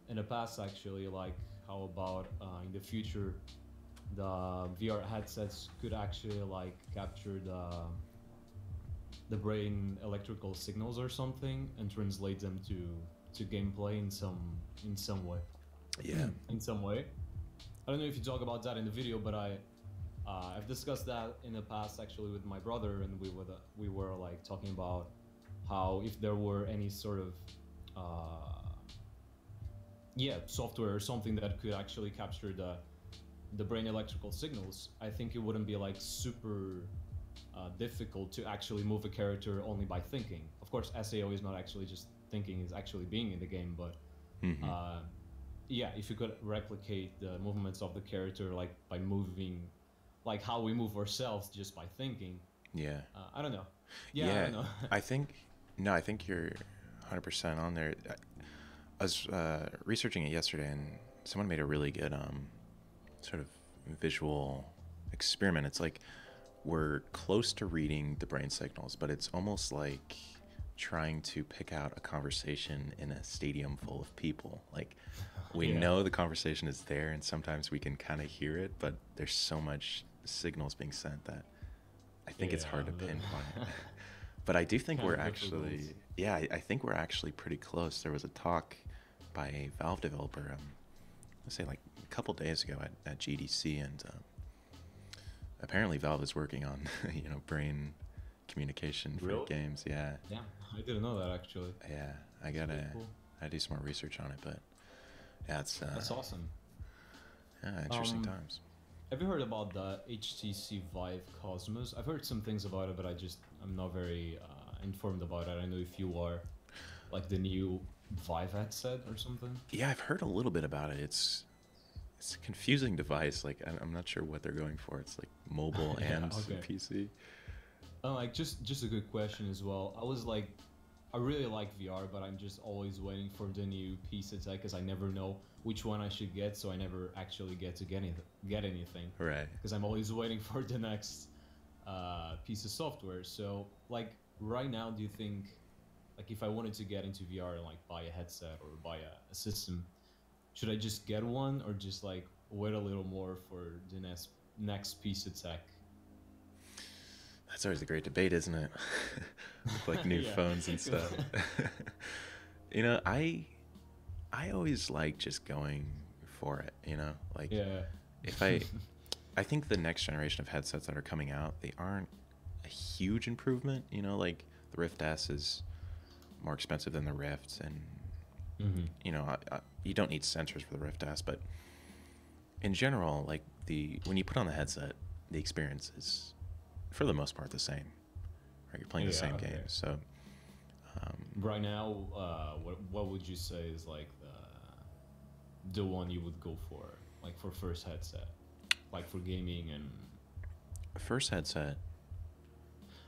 in the past, actually, like how about in the future the VR headsets could actually like capture the brain electrical signals or something and translate them to gameplay in some way. Yeah. In some way. I don't know if you talk about that in the video, but I've discussed that in the past actually with my brother, and we were like talking about how if there were any sort of software or something that could actually capture the brain electrical signals, I think it wouldn't be like super difficult to actually move a character only by thinking. Of course, SAO is not actually just thinking; it's actually being in the game. But if you could replicate the movements of the character, like by moving, like how we move ourselves just by thinking. Yeah. I don't know. I don't know. I think you're 100% on there. I was researching it yesterday, and someone made a really good sort of visual experiment. It's like we're close to reading the brain signals, but it's almost like trying to pick out a conversation in a stadium full of people. Like we know the conversation is there, and sometimes we can kind of hear it, but there's so much signals being sent that I think it's hard to pinpoint. But I do think we're actually, I think we're actually pretty close. There was a talk by a Valve developer, let's say like a couple days ago at GDC, and apparently Valve is working on, brain communication for games. Yeah. Yeah, I didn't know that actually. Yeah, I gotta do some more research on it, but yeah, that's awesome. Yeah, interesting times. Have you heard about the HTC Vive Cosmos? I've heard some things about it, but I'm not very informed about it. I don't know if you are, like the new Vive headset or something. Yeah, I've heard a little bit about it. It's a confusing device. Like I'm not sure what they're going for. It's like mobile and PC. Like just a good question as well. I was like, I really like VR, but I'm just always waiting for the new piece attack because I never know which one I should get, so I never actually get to get anything. Right. Because I'm always waiting for the next piece of software. So like right now, do you think like if I wanted to get into VR and like buy a headset or buy a system, should I just get one or just like wait a little more for the next piece of tech? That's always a great debate, isn't it? With like new Yeah. phones and stuff. You know, I always like just going for it, you know? Like Yeah. if I think the next generation of headsets that are coming out, they aren't a huge improvement, you know, like the Rift S is more expensive than the Rift, and you know, you don't need sensors for the Rift S, but in general, like when you put on the headset, the experience is for the most part the same. Right, you're playing the same game. So right now, what would you say is like the one you would go for, like for first headset, like for gaming and first headset,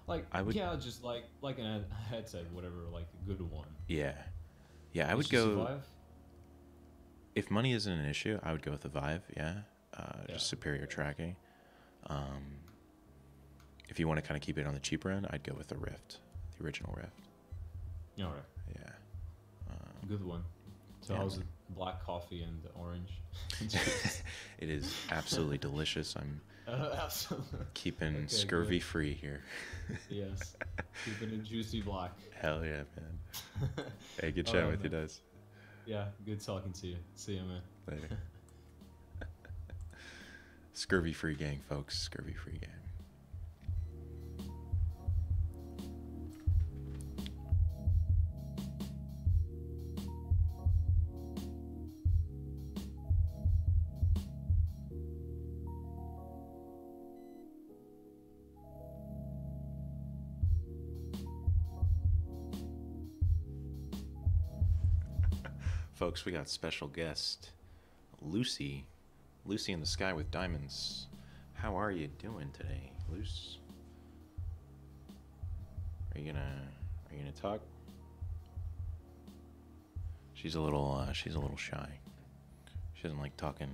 like I would just like a headset, whatever, like a good one. Yeah, I would HTC go Vive? if money isn't an issue. I would go with the Vive. Yeah, just superior tracking. If you want to kind of keep it on the cheaper end, I'd go with the Rift, the original Rift. All right. Yeah. Good one. So yeah, how's it? Black coffee and orange? It is absolutely delicious. I'm Absolutely. keeping Okay, scurvy good. free here. Yes. Keeping it juicy black. Hell yeah, man. Hey, good chatting with you, Des. Yeah, good talking to you. See you, man. Later. Scurvy free gang, folks. Scurvy free gang. Folks, we got special guest Lucy in the Sky with Diamonds. How are you doing today, Luce? Are you gonna talk? She's a little shy. She doesn't like talking.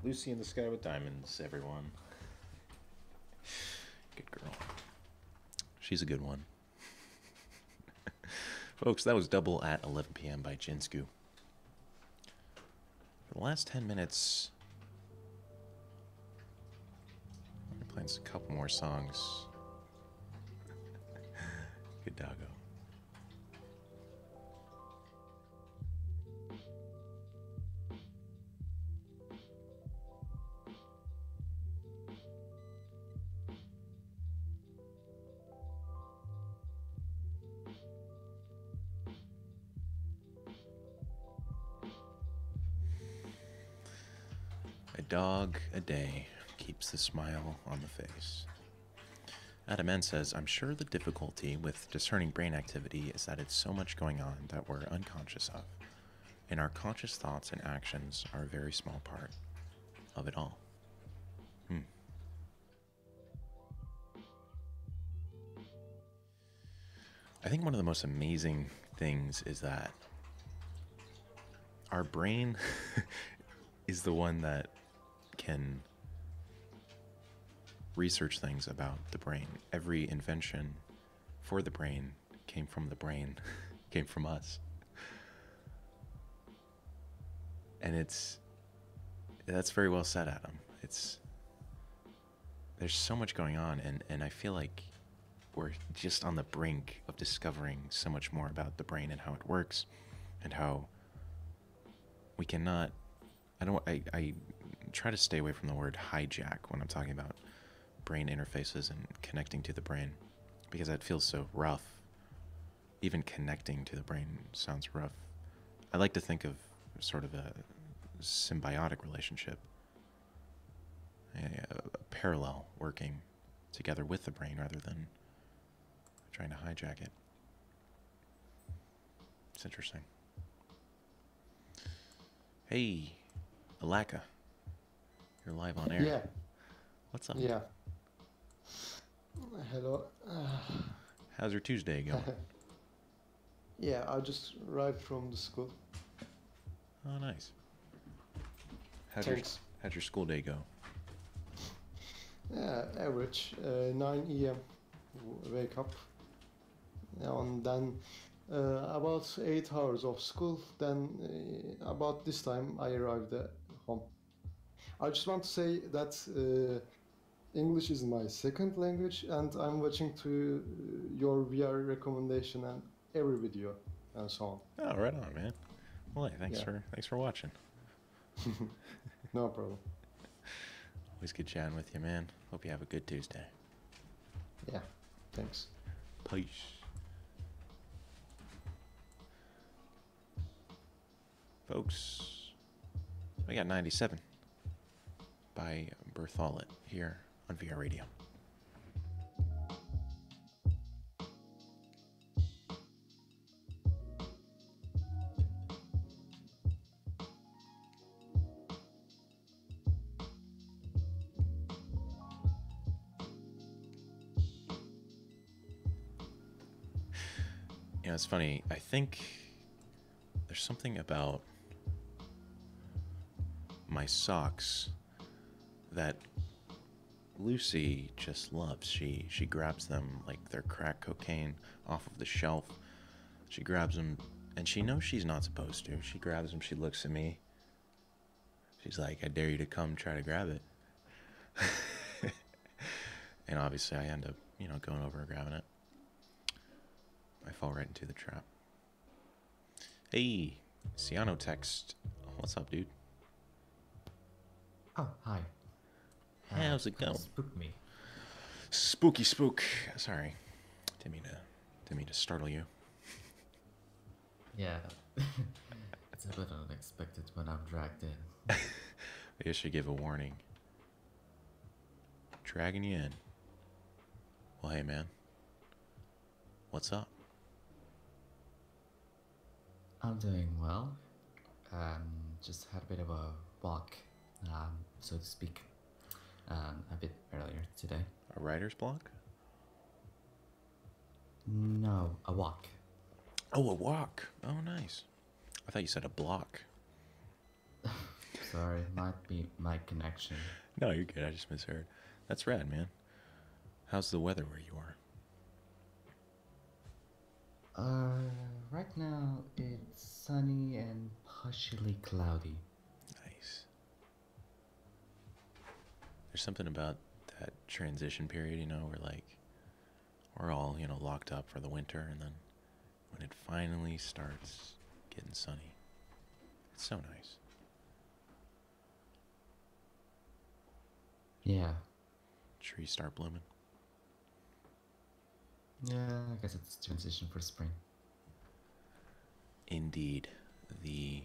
Lucy in the Sky with Diamonds, everyone. Good girl. She's a good one. Folks, that was Double at 11 p.m. by Jinsku. For the last 10 minutes, we're playing a couple more songs. Good doggo. A dog a day keeps the smile on the face. Adam N says, I'm sure the difficulty with discerning brain activity is that it's so much going on that we're unconscious of, and our conscious thoughts and actions are a very small part of it all. I think one of the most amazing things is that our brain is the one that can research things about the brain. Every invention for the brain came from the brain, came from us. And that's very well said, Adam. There's so much going on, and I feel like we're just on the brink of discovering so much more about the brain and how it works, and how we cannot, I try to stay away from the word hijack when I'm talking about brain interfaces and connecting to the brain, because that feels so rough. Even connecting to the brain sounds rough. I like to think of sort of a symbiotic relationship, a parallel working together with the brain rather than trying to hijack it. It's interesting. Hey, Alaka, you're live on air. Yeah. What's up? Yeah. Hello. How's your Tuesday going? Yeah, I just arrived from the school. Oh, nice. Thanks. How'd your school day go? Yeah, average. 9 a.m. Wake up. And then about 8 hours of school. Then about this time I arrived at home. I just want to say that English is my second language, and I'm watching to your VR recommendation and every video and so on. Oh, right on, man. Well, hey, thanks Yeah. for watching. No problem. Always good chatting with you, man. Hope you have a good Tuesday. Yeah, thanks. Peace. Folks, we got 97 by Berthollet here on VRadio. You know, it's funny. I think there's something about my socks that Lucy just loves. She grabs them like they're crack cocaine off of the shelf. She grabs them, and she knows she's not supposed to. She grabs them, she looks at me. She's like, I dare you to come try to grab it. And obviously I end up, going over and grabbing it. I fall right into the trap. Hey, Ciano text. What's up, dude? Oh, hi. How's it going? Spook me. Spooky spook. Sorry. Didn't mean to startle you. Yeah. It's a bit unexpected when I'm dragged in. I should give a warning. Dragging you in. Well, hey, man. What's up? I'm doing well. Just had a bit of a walk, so to speak, a bit earlier today. A writer's block? No, a walk. Oh, a walk. Oh, nice. I thought you said a block. Sorry, might be my connection. No, you're good. I just misheard. That's rad, man. How's the weather where you are? Right now it's sunny and partially cloudy. Nice. There's something about that transition period, where we're all, locked up for the winter, and then when it finally starts getting sunny, it's so nice. Yeah. Trees start blooming. Yeah, I guess it's transition for spring. Indeed, the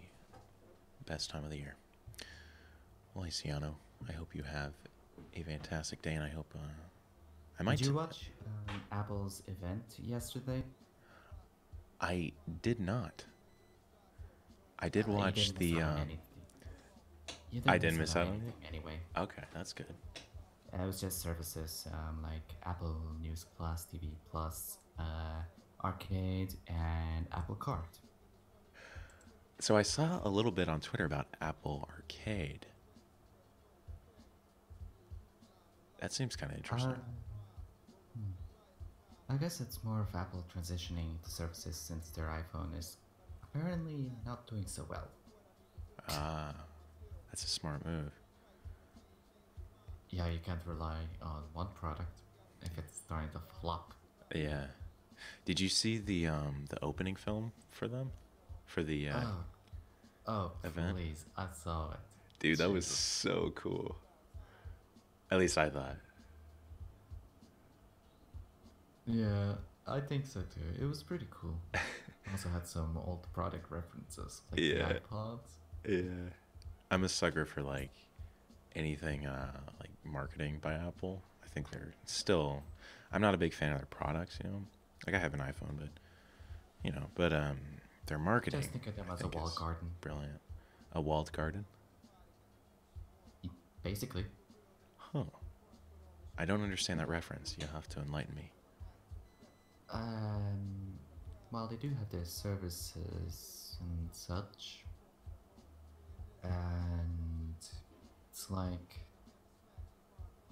best time of the year. Well, hey, Ciano, I hope you have a fantastic day, and I hope I might. Did you watch Apple's event yesterday? I did not. I did watch the. You I didn't miss out on anything anyway. Okay, that's good. And it was just services like Apple News Plus, TV Plus, Arcade, and Apple Card. So I saw a little bit on Twitter about Apple Arcade. That seems kind of interesting. I guess it's more of Apple transitioning to services since their iPhone is apparently not doing so well. Ah, that's a smart move. Yeah, you can't rely on one product if it's starting to flop. Yeah. Did you see the opening film for them? For the event? Please, I saw it. Dude, that was so cool. At least I thought. Yeah, I think so too. It was pretty cool. Also had some old product references, like the iPods. Yeah. I'm a sucker for anything like marketing by Apple. I think they're still. I'm not a big fan of their products. Like I have an iPhone, but their marketing. Just think of them as a walled garden. Brilliant. A walled garden. Basically. Huh. I don't understand that reference. You'll have to enlighten me. Well, they do have their services and such, and it's like,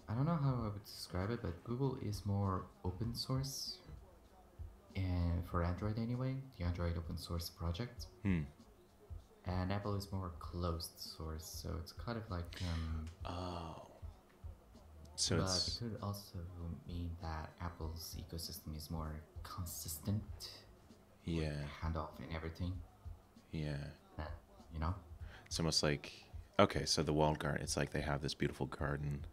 I don't know how I would describe it, but Google is more open source, and for Android anyway, the Android open source project. And Apple is more closed source, so it's kind of like Oh. So but it's... it could also mean that Apple's ecosystem is more consistent. Yeah. Handoff and everything. Yeah. You know? It's almost like... Okay, so the walled garden, it's like they have this beautiful garden,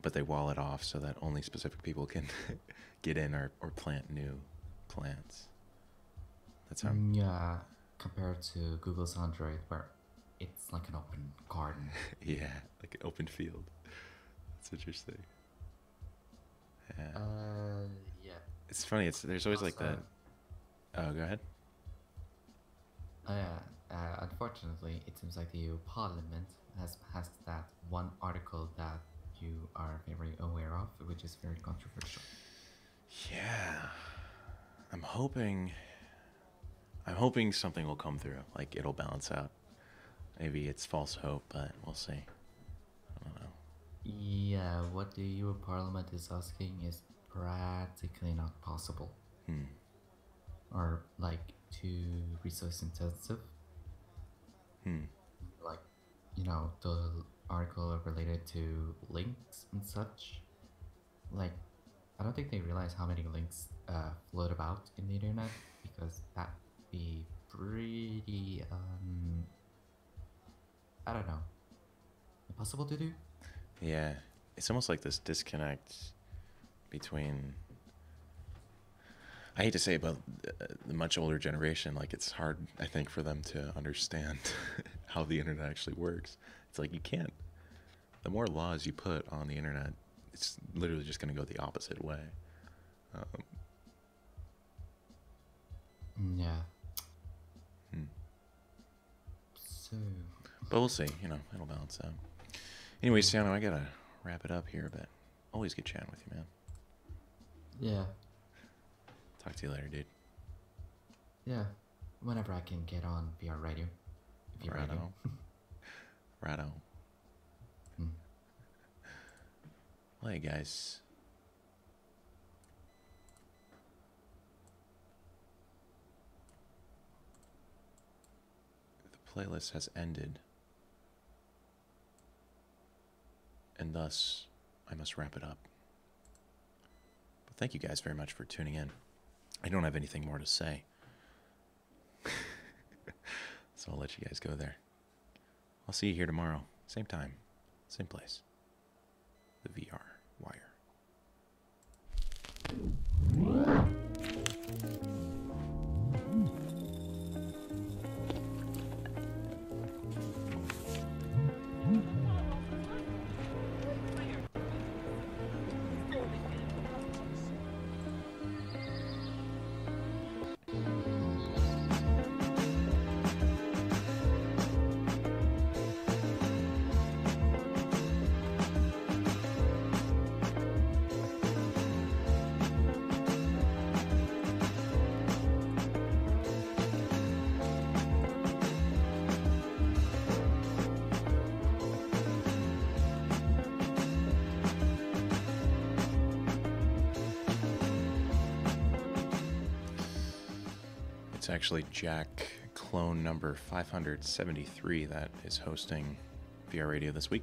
but they wall it off so that only specific people can get in or plant new plants. That's how... Yeah, compared to Google's Android, where it's like an open garden. Yeah, like an open field. That's interesting. Yeah. Yeah. It's funny, there's always like that... Oh, go ahead. Unfortunately, it seems like the EU Parliament has passed that one article that you are very aware of, which is very controversial. Yeah. I'm hoping something will come through. Like, it'll balance out. Maybe it's false hope, but we'll see. I don't know. Yeah, what the EU Parliament is asking is practically not possible. Or, like, too resource intensive. Like, you know, the article related to links and such. Like, I don't think they realize how many links float about in the internet, because that would be pretty, I don't know, impossible to do. Yeah, it's almost like this disconnect between... I hate to say it, but the much older generation, like, it's hard, I think, for them to understand how the internet actually works. It's like, you can't... The more laws you put on the internet, it's literally just going to go the opposite way. Yeah. So... But we'll see, you know, it'll balance out. Anyway, Siano, I gotta wrap it up here, but always good chatting with you, man. Yeah. Talk to you later, dude. Yeah. Whenever I can get on VRadio. VRadio. Rado. Well, hey, guys. The playlist has ended. And thus, I must wrap it up. But thank you guys very much for tuning in. I don't have anything more to say. So I'll let you guys go there. I'll see you here tomorrow. Same time, same place. The VR Wire. It's actually Jack, clone number 573, that is hosting VRadio this week.